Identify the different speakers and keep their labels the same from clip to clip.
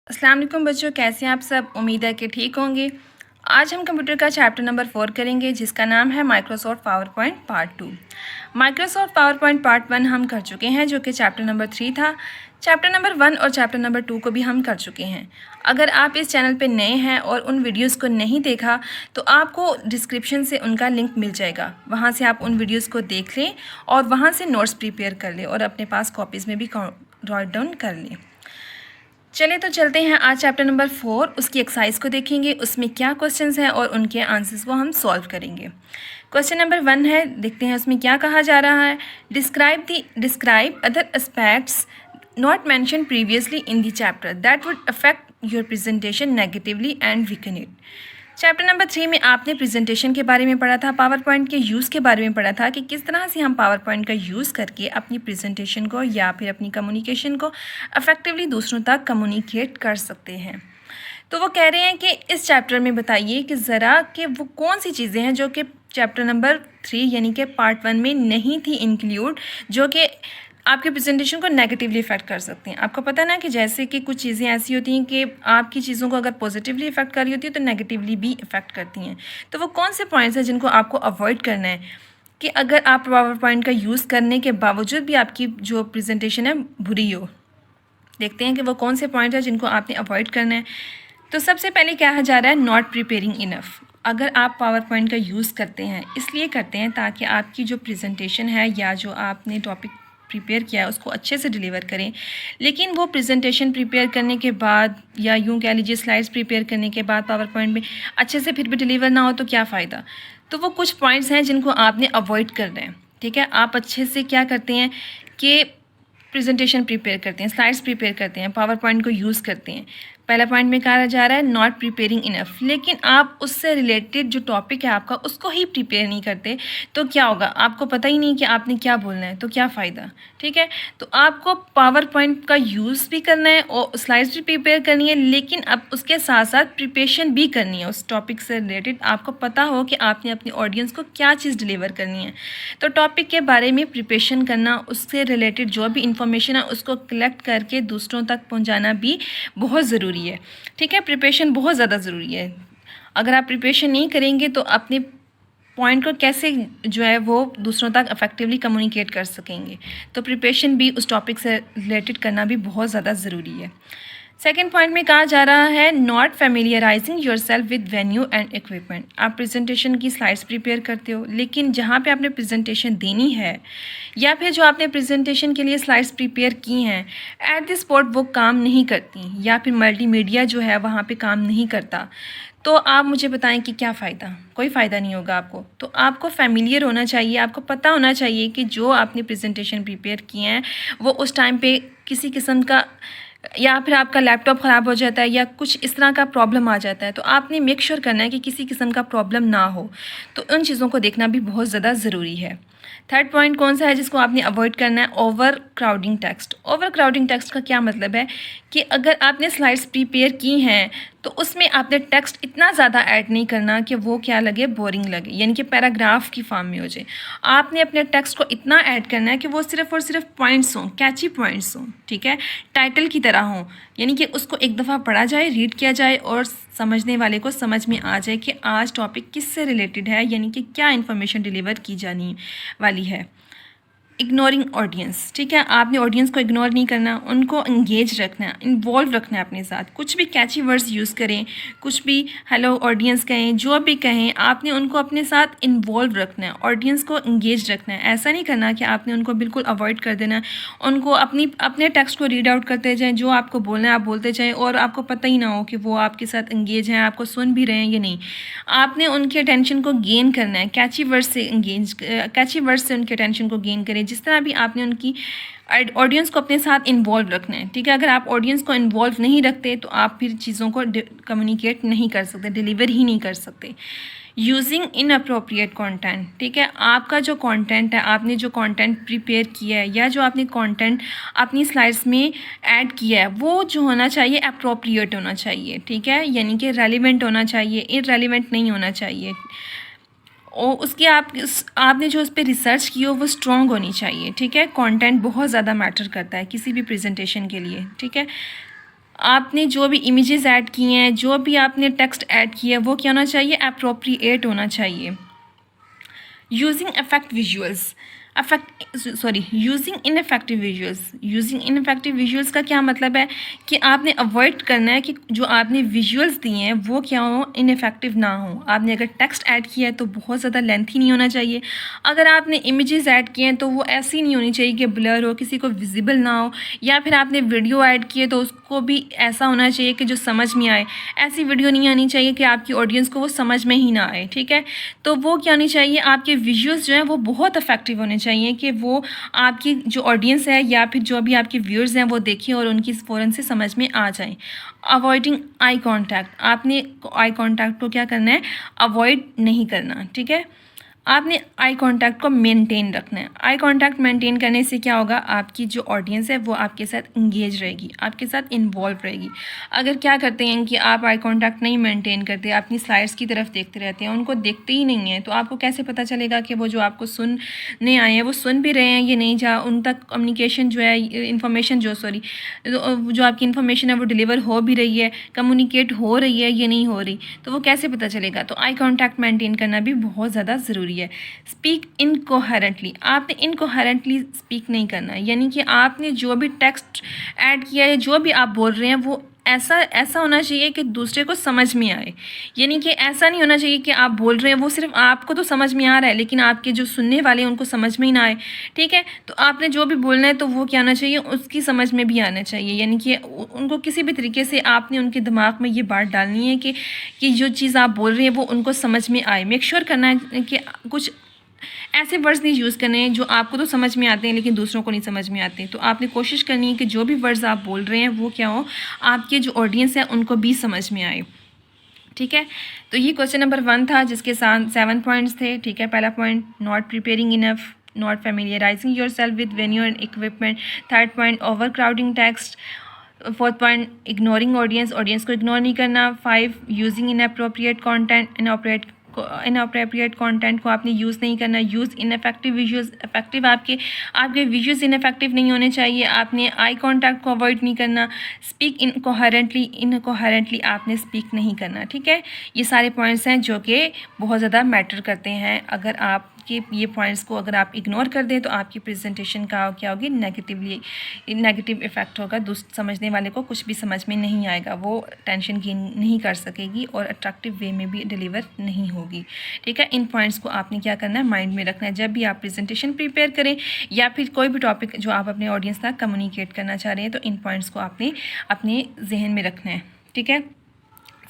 Speaker 1: अस्सलाम वालेकुम बच्चों, कैसे हैं आप सब। उम्मीद है कि ठीक होंगे। आज हम कंप्यूटर का चैप्टर नंबर 4 करेंगे जिसका नाम है Microsoft power point part 2। Microsoft power point part 1 हम कर चुके हैं जो कि चैप्टर नंबर 3 था। चैप्टर नंबर 1 और चैप्टर नंबर 2 को भी हम कर चुके हैं। अगर आप इस चैनल पे नए हैं और उन वीडियोस को नहीं देखा तो आपको डिस्क्रिप्शन से उनका लिंक मिल जाएगा, वहाँ से आप उन वीडियोस को देख लें और वहाँ से नोट्स प्रिपेयर कर लें और अपने पास कॉपीज़ में भी नोट डाउन कर लें। चलिए तो चलते हैं आज चैप्टर नंबर 4, उसकी एक्सरसाइज को देखेंगे, उसमें क्या क्वेश्चंस हैं और उनके आंसर्स को हम सॉल्व करेंगे। क्वेश्चन नंबर 1 है, देखते हैं उसमें क्या कहा जा रहा है। Describe other aspects not mention previously in the chapter that would affect your presentation negatively and weaken it. Chapter number 3 में आपने प्रेजेंटेशन के बारे में पढ़ा था, पावर पॉइंट के यूज़ के बारे में पढ़ा था कि किस तरह से हम पावर पॉइंट का यूज़ करके अपनी प्रेजेंटेशन को या फिर अपनी कम्युनिकेशन को इफेक्टिवली दूसरों तक कम्युनिकेट कर सकते हैं। तो वो कह रहे हैं कि इस चैप्टर में बताइए कि ज़रा कि वो कौन सी चीज़ें हैं जो कि चैप्टर नंबर 3 यानी कि पार्ट 1 में नहीं थी इंक्लूड, जो कि आपके प्रेजेंटेशन को नेगेटिवली इफेक्ट कर सकती हैं। आपको पता है ना कि जैसे कि कुछ चीज़ें ऐसी होती हैं कि आपकी चीज़ों को अगर पॉजिटिवली इफेक्ट कर रही होती है तो नेगेटिवली भी इफेक्ट करती हैं। तो वो कौन से पॉइंट्स हैं जिनको आपको अवॉइड करना है कि अगर आप पावर पॉइंट का यूज़ करने के बावजूद भी आपकी जो प्रेजेंटेशन है बुरी हो। देखते हैं कि वो कौन से पॉइंट हैं जिनको आपने अवॉइड करना है। तो सबसे पहले कहा जा रहा है नॉट प्रिपेयरिंग इनफ। अगर आप पावर पॉइंट का यूज़ करते हैं इसलिए करते हैं ताकि आपकी जो प्रेजेंटेशन है या जो आपने टॉपिक प्रिपेयर किया है उसको अच्छे से डिलीवर करें, लेकिन वो प्रेजेंटेशन प्रिपेयर करने के बाद या यूँ कह लीजिए स्लाइड्स प्रिपेयर करने के बाद पावर पॉइंट में अच्छे से फिर भी डिलीवर ना हो तो क्या फ़ायदा। तो वो कुछ पॉइंट्स हैं जिनको आपने अवॉइड करना है। ठीक है, आप अच्छे से क्या करते हैं कि प्रेजेंटेशन प्रिपेयर करते हैं, स्लाइड्स प्रिपेयर करते हैं, पावर पॉइंट को यूज़ करते हैं। पहला पॉइंट में कहा जा रहा है नॉट प्रिपेयरिंग इनफ, लेकिन आप उससे रिलेटेड जो टॉपिक है आपका उसको ही प्रिपेयर नहीं करते तो क्या होगा, आपको पता ही नहीं कि आपने क्या बोलना है तो क्या फ़ायदा। ठीक है, तो आपको पावर पॉइंट का यूज़ भी करना है और स्लाइड्स भी प्रिपेयर करनी है, लेकिन अब उसके साथ साथ प्रिपरेशन भी करनी है उस टॉपिक से रिलेटेड। आपको पता हो कि आपने अपनी ऑडियंस को क्या चीज़ डिलीवर करनी है। तो टॉपिक के बारे में प्रिपरेशन करना, उससे रिलेटेड जो भी इंफॉर्मेशन है उसको कलेक्ट करके दूसरों तक पहुंचाना भी बहुत ज़रूरी है। ठीक है, प्रिपरेशन बहुत ज़्यादा ज़रूरी है। अगर आप प्रिपरेशन नहीं करेंगे तो अपने पॉइंट को कैसे जो है वो दूसरों तक इफेक्टिवली कम्युनिकेट कर सकेंगे। तो प्रिपरेशन भी उस टॉपिक से रिलेटेड करना भी बहुत ज़्यादा ज़रूरी है। सेकेंड पॉइंट में कहा जा रहा है not familiarising yourself with venue and equipment. आप प्रेजेंटेशन की स्लाइड्स प्रिपेयर करते हो, लेकिन जहाँ पे आपने प्रेजेंटेशन देनी है या फिर जो आपने प्रेजेंटेशन के लिए स्लाइड्स प्रिपेयर की हैं एट द स्पॉट वो काम नहीं करती या फिर मल्टीमीडिया जो है वहाँ पे काम नहीं करता, तो आप मुझे बताएं कि क्या फ़ायदा। कोई फ़ायदा नहीं होगा आपको। तो आपको फेमिलियर होना चाहिए, आपको पता होना चाहिए कि जो आपने प्रेजेंटेशन प्रिपेयर किए हैं वो उस टाइम पे किसी किस्म का या फिर आपका लैपटॉप ख़राब हो जाता है या कुछ इस तरह का प्रॉब्लम आ जाता है, तो आपने मेक श्योर करना है कि किसी किस्म का प्रॉब्लम ना हो। तो उन चीज़ों को देखना भी बहुत ज़्यादा ज़रूरी है। थर्ड पॉइंट कौन सा है जिसको आपने अवॉइड करना है, over crowding text. Over crowding text का क्या मतलब है कि अगर आपने स्लाइड्स प्रिपेयर की हैं तो उसमें आपने टेक्स्ट इतना ज़्यादा ऐड नहीं करना कि वो क्या लगे, बोरिंग लगे, यानी कि पैराग्राफ की फॉर्म में हो जाए। आपने अपने टेक्स्ट को इतना ऐड करना है कि वो सिर्फ और सिर्फ पॉइंट्स हों, कैची पॉइंट्स हों। ठीक है, टाइटल की तरह हों, यानी कि उसको एक दफ़ा पढ़ा जाए, रीड किया जाए और समझने वाले को समझ में आ जाए कि आज टॉपिक किससे रिलेटेड है, यानी कि क्या इन्फॉर्मेशन डिलीवर की जानी वाली है। Ignoring audience. ठीक है, आपने ऑडियंस को इग्नोर नहीं करना, उनको इंगेज रखना है, इन्वॉल्व रखना है अपने साथ। कुछ भी कैची वर्ड्स यूज़ करें, कुछ भी हेलो ऑडियंस कहें, जो भी कहें, आपने उनको अपने साथ इन्वॉल्व रखना है, ऑडियंस को इंगेज रखना है। ऐसा नहीं करना कि आपने उनको बिल्कुल अवॉइड कर देना है, उनको अपने टेक्स्ट को रीड आउट करते जाएँ, जो आपको बोलना है आप बोलते जाएँ और आपको पता ही ना हो कि वो आपके साथ इंगेज हैं, आपको सुन भी रहे हैं या नहीं। आपने उनकी अटेंशन को गेन करना है, कैची वर्ड से उनकी अटेंशन को गेन करें। जिस तरह भी आपने उनकी ऑडियंस को अपने साथ इन्वॉल्व रखना है। ठीक है, अगर आप ऑडियंस को इन्वॉल्व नहीं रखते तो आप फिर चीज़ों को कम्युनिकेट नहीं कर सकते, डिलीवर ही नहीं कर सकते। Using inappropriate content. ठीक है, आपका जो कंटेंट है, आपने जो कंटेंट प्रिपेयर किया है या जो आपने कंटेंट अपनी स्लाइड्स में ऐड किया है वो जो होना चाहिए अप्रोप्रिएट होना चाहिए। ठीक है, यानी कि रेलिवेंट होना चाहिए, इररेलिवेंट नहीं होना चाहिए। और उसकी आपने जो उस पर रिसर्च की हो वो स्ट्रॉन्ग होनी चाहिए। ठीक है, कंटेंट बहुत ज़्यादा मैटर करता है किसी भी प्रेजेंटेशन के लिए। ठीक है, आपने जो भी इमेजेस ऐड किए हैं, जो भी आपने टेक्स्ट ऐड किया है, वो क्या होना चाहिए, अप्रोप्रिएट होना चाहिए। Using effect visuals, using ineffective visuals. Using ineffective visuals का क्या मतलब है कि आपने अवॉइड करना है कि जो आपने विजुअल्स दिए हैं वो क्या हो, इनफेक्टिव ना हो। आपने अगर टेक्स्ट ऐड किया है तो बहुत ज़्यादा लेंथी नहीं होना चाहिए। अगर आपने इमेजेस ऐड किए हैं तो वो ऐसी नहीं होनी चाहिए कि ब्लर हो, किसी को विजिबल ना हो। या फिर आपने वीडियो ऐड किए तो उसको भी ऐसा होना चाहिए कि जो समझ में आए। ऐसी वीडियो नहीं आनी चाहिए कि आपकी ऑडियंस को वो समझ में ही ना आए, ठीक है। तो वो क्या होनी चाहिए, आपके विजुअल्स जो हैं वो बहुत इफेक्टिव होने चाहिए कि वो आपकी जो ऑडियंस है या फिर जो भी आपके व्यूअर्स हैं वो देखें और उनकी फ़ौरन से समझ में आ जाएं। अवॉइडिंग आई कांटेक्ट, आपने आई कांटेक्ट को क्या करना है, अवॉइड नहीं करना, ठीक है। आपने आई कांटेक्ट को मेंटेन रखना है। आई कांटेक्ट मेंटेन करने से क्या होगा, आपकी जो ऑडियंस है वो आपके साथ इंगेज रहेगी, आपके साथ इन्वॉल्व रहेगी। अगर क्या करते हैं कि आप आई कांटेक्ट नहीं मेंटेन करते, अपनी स्लाइड्स की तरफ देखते रहते हैं, उनको देखते ही नहीं हैं, तो आपको कैसे पता चलेगा कि वो जो आपको सुनने आए हैं वो सुन भी रहे हैं या नहीं, जा उन तक कम्युनिकेशन जो है, इन्फॉर्मेशन जो आपकी इन्फॉर्मेशन है वो डिलीवर हो भी रही है, कम्युनिकेट हो रही है या नहीं हो रही, तो वो कैसे पता चलेगा। तो आई कांटेक्ट मेंटेन करना भी बहुत ज़्यादा ज़रूरी है। स्पीक इनकोहेरेंटली, आपने इनकोहेरेंटली स्पीक नहीं करना है, यानी कि आपने जो भी टेक्स्ट ऐड किया है, जो भी आप बोल रहे हैं वो ऐसा होना चाहिए कि दूसरे को समझ में आए। यानी कि ऐसा नहीं होना चाहिए कि आप बोल रहे हैं वो सिर्फ आपको तो समझ में आ रहा है लेकिन आपके जो सुनने वाले हैं उनको समझ में ही ना आए, ठीक है। तो आपने जो भी बोलना है तो वो क्या होना चाहिए, उसकी समझ में भी आना चाहिए। यानी कि उनको किसी भी तरीके से आपने उनके दिमाग में ये बात डालनी है कि जो चीज़ आप बोल रहे हैं वो उनको समझ में आए। मेक श्योर करना है कि कुछ ऐसे वर्ड्स नहीं यूज़ करने हैं जो आपको तो समझ में आते हैं लेकिन दूसरों को नहीं समझ में आते। तो आपने कोशिश करनी है कि जो भी वर्ड्स आप बोल रहे हैं वो क्या हो, आपके जो ऑडियंस है उनको भी समझ में आए, ठीक है। तो ये क्वेश्चन नंबर 1 था जिसके साथ 7 पॉइंट्स थे, ठीक है। पहला point, not preparing enough, not familiarising yourself with venue and equipment. Third point, overcrowding text. Fourth point, ignoring audience को इग्नोर नहीं करना। 5, using inappropriate content, inappropriate content को आपने यूज़ नहीं करना। यूज़ इनफेक्टिव विजुअल्स, इफेक्टिव आपके visuals ineffective नहीं होने चाहिए। आपने आई कांटेक्ट को अवॉइड नहीं करना। स्पीक इनकोहेरेंटली आपने स्पीक नहीं करना, ठीक है। ये सारे पॉइंट्स हैं जो कि बहुत ज़्यादा मैटर करते हैं। अगर आप ये पॉइंट्स को अगर आप इग्नोर कर दें तो आपकी प्रेजेंटेशन का क्या होगी, नेगेटिव इफेक्ट होगा। समझने वाले को कुछ भी समझ में नहीं आएगा, वो टेंशन गेन नहीं कर सकेगी और अट्रैक्टिव वे में भी डिलीवर नहीं होगी, ठीक है। इन पॉइंट्स को आपने क्या करना है, माइंड में रखना है जब भी आप प्रेजेंटेशन प्रिपेयर करें या फिर कोई भी टॉपिक जो आप अपने ऑडियंस तक कम्युनिकेट करना चाह रहे हैं, तो इन पॉइंट्स को आपने अपने जहन में रखना है, ठीक है।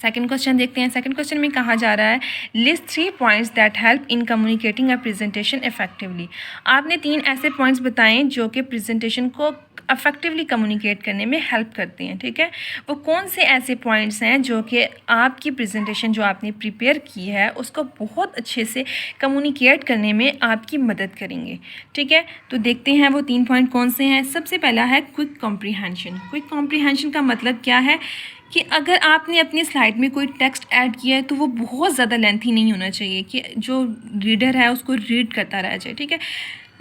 Speaker 1: सेकंड क्वेश्चन देखते हैं। सेकंड क्वेश्चन में कहा जा रहा है, list 3 points that help in communicating a presentation effectively. आपने 3 ऐसे पॉइंट्स बताएं जो कि प्रेजेंटेशन को इफेक्टिवली कम्युनिकेट करने में हेल्प करते हैं, ठीक है। वो कौन से ऐसे पॉइंट्स हैं जो कि आपकी प्रेजेंटेशन जो आपने प्रिपेयर की है उसको बहुत अच्छे से कम्युनिकेट करने में आपकी मदद करेंगे, ठीक है। तो देखते हैं वो 3 पॉइंट कौन से हैं। सबसे पहला है क्विक कॉम्प्रीहेंशन। क्विक कॉम्प्रीहेंशन का मतलब क्या है कि अगर आपने अपनी स्लाइड में कोई टेक्स्ट ऐड किया है तो वो बहुत ज़्यादा लेंथी नहीं होना चाहिए कि जो रीडर है उसको रीड करता रह जाए, ठीक है।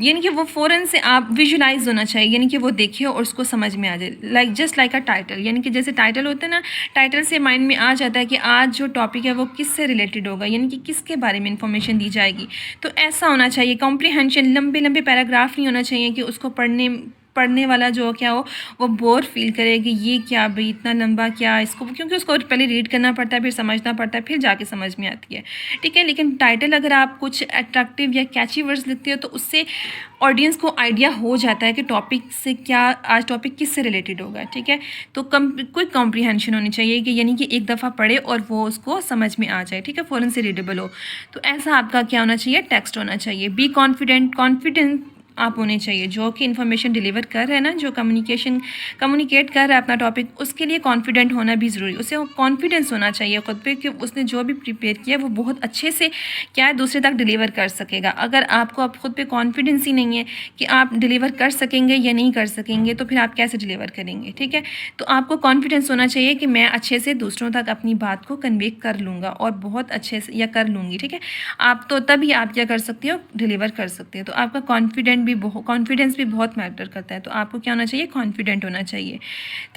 Speaker 1: यानी कि वो फ़ौरन से आप विजुलाइज होना चाहिए, यानी कि वो देखे और उसको समझ में आ जाए। जस्ट लाइक अ टाइटल, यानी कि जैसे टाइटल होता है ना, टाइटल से माइंड में आ जाता है कि आज जो टॉपिक है वो किससे रिलेटेड होगा, यानी कि किसके बारे में इंफॉर्मेशन दी जाएगी। तो ऐसा होना चाहिए। कॉम्प्रीहेंशन, लंबे लंबे पैराग्राफ नहीं होना चाहिए कि उसको पढ़ने वाला जो क्या हो वो बोर फील करे कि ये क्या भाई इतना लंबा क्या इसको, क्योंकि उसको पहले रीड करना पड़ता है, फिर समझना पड़ता है, फिर जाके समझ में आती है, ठीक है। लेकिन टाइटल अगर आप कुछ अट्रैक्टिव या कैची वर्ड्स लिखते हो तो उससे ऑडियंस को आइडिया हो जाता है कि टॉपिक से क्या, आज टॉपिक किससे रिलेटेड होगा, ठीक है। तो क्विक कॉम्प्रीहेंशन होनी चाहिए कि यानी कि एक दफ़ा पढ़े और वो उसको समझ में आ जाए, ठीक है, फ़ौरन से रीडेबल हो। तो ऐसा आपका क्या होना चाहिए, टेक्स्ट होना चाहिए। बी कॉन्फिडेंट आप होने चाहिए। जो कि इन्फॉर्मेशन डिलीवर कर रहे हैं ना, जो कम्युनिकेट कर रहा है अपना टॉपिक, उसके लिए कॉन्फिडेंट होना भी ज़रूरी। उसे कॉन्फिडेंस होना चाहिए खुद पे कि उसने जो भी प्रिपेयर किया वो बहुत अच्छे से क्या है दूसरे तक डिलीवर कर सकेगा। अगर आपको आप खुद पे कॉन्फिडेंस ही नहीं है कि आप डिलीवर कर सकेंगे या नहीं कर सकेंगे तो फिर आप कैसे डिलीवर करेंगे, ठीक है। तो आपको कॉन्फिडेंस होना चाहिए कि मैं अच्छे से दूसरों तक अपनी बात को कन्वे कर लूँगा और बहुत अच्छे से या कर लूँगी, ठीक है। आप तो तभी आप क्या कर सकते हो, डिलीवर कर सकते हो। तो आपका कॉन्फिडेंट कॉन्फिडेंस भी बहुत मैटर करता है, तो आपको क्या होना चाहिए, कॉन्फिडेंट होना चाहिए।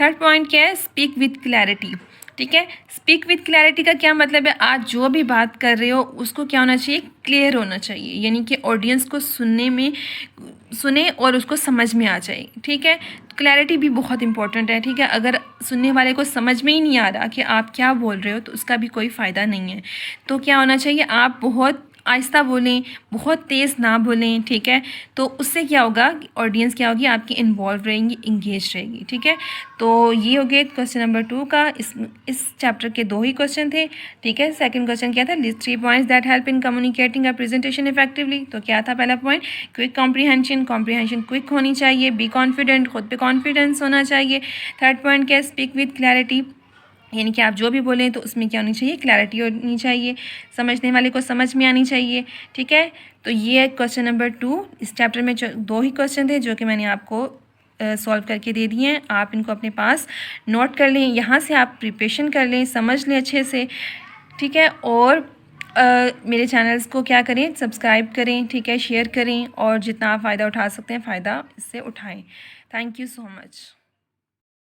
Speaker 1: थर्ड पॉइंट क्या है, स्पीक विथ क्लैरिटी। ठीक है, स्पीक विथ क्लैरिटी का क्या मतलब है, आज जो भी बात कर रहे हो उसको क्या होना चाहिए, क्लियर होना चाहिए, यानी कि ऑडियंस को सुने और उसको समझ में आ जाए। ठीक है, क्लैरिटी भी बहुत इंपॉर्टेंट है। ठीक है, अगर सुनने वाले को समझ में ही नहीं आ रहा कि आप क्या बोल रहे हो तो उसका भी कोई फ़ायदा नहीं है। तो क्या होना चाहिए, आप बहुत आहिस्ता बोलें, बहुत तेज़ ना बोलें। ठीक है, तो उससे क्या होगा, ऑडियंस क्या होगी, आपकी इन्वॉल्व रहेंगी, इंगेज रहेगी। ठीक है, तो ये हो गया क्वेश्चन नंबर 2 का। इस चैप्टर के 2 ही क्वेश्चन थे। ठीक है, सेकंड क्वेश्चन क्या था, list 3 points that help in communicating a presentation effectively. तो क्या था पहला पॉइंट, क्विक कॉम्प्रीहेंशन क्विक होनी चाहिए, बी कॉन्फिडेंट, खुद पे कॉन्फिडेंस होना चाहिए। थर्ड पॉइंट क्या है, स्पीक विथ क्लैरिटी, यानी कि आप जो भी बोलें तो उसमें क्या होनी चाहिए, क्लैरिटी होनी चाहिए, समझने वाले को समझ में आनी चाहिए। ठीक है, तो ये है क्वेश्चन नंबर 2। इस चैप्टर में 2 ही क्वेश्चन थे जो कि मैंने आपको सॉल्व करके दे दिए हैं। आप इनको अपने पास नोट कर लें, यहाँ से आप प्रिपरेशन कर लें, समझ लें अच्छे से। ठीक है, और मेरे चैनल्स को क्या करें, सब्सक्राइब करें। ठीक है, शेयर करें और जितना आप फ़ायदा उठा सकते हैं फ़ायदा इससे उठाएं। Thank you so much.